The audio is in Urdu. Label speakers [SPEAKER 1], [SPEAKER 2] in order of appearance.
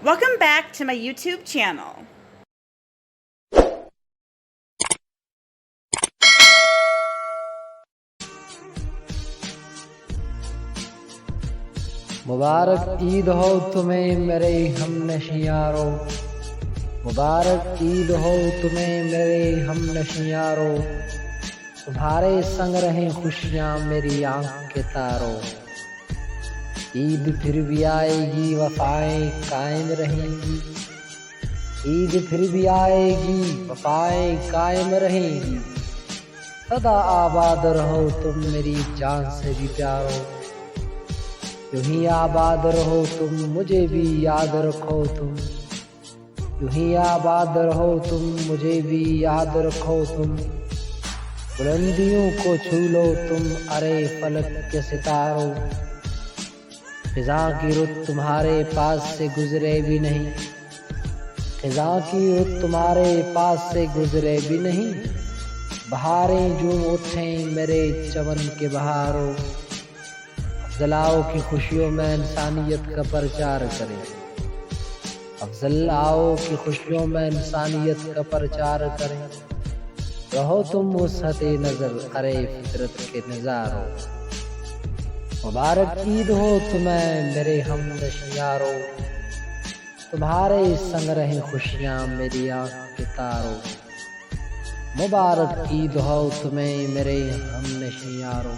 [SPEAKER 1] Welcome back to my YouTube channel.
[SPEAKER 2] مبارک عید ہو تمہیں میرے ہم نشیں یارو، مبارک عید ہو تمہیں میرے ہم نشیں یارو، تمہارے سنگ رہیں خوشیاں میری آنکھ کے تارو، عید پھر بھی آئے گی وفائیں قائم رہیں گی، عید پھر بھی آئے گی وفائیں قائم رہیں گی، سدا آباد رہو تم میری جان سے بھی پیارو، یوں ہی آباد رہو تم مجھے بھی یاد رکھو تم، یوں ہی آباد رہو تم مجھے بھی یاد رکھو تم، بلندیوں کو چھو لو تم ارے فلک کے ستاروں، خزاں کی رت تمہارے پاس سے گزرے بھی نہیں، خزاں کی رت تمہارے پاس سے گزرے بھی نہیں، بہاریں جھوم اٹھیں میرے چمن کے بہاروں، افضل آؤ کی خوشیوں میں انسانیت کا پرچار کریں، افضل آؤ کی خوشیوں میں انسانیت کا پرچار کریں، رہو تم وسعت نظر ارے فطرت کے نظاروں، مبارک عید ہو تمہیں میرے ہم نشیں یارو، تمہارے سنگ رہیں خوشیاں میری آنکھ کے تاروں، مبارک عید ہو تمہیں میرے ہم نشیں یارو۔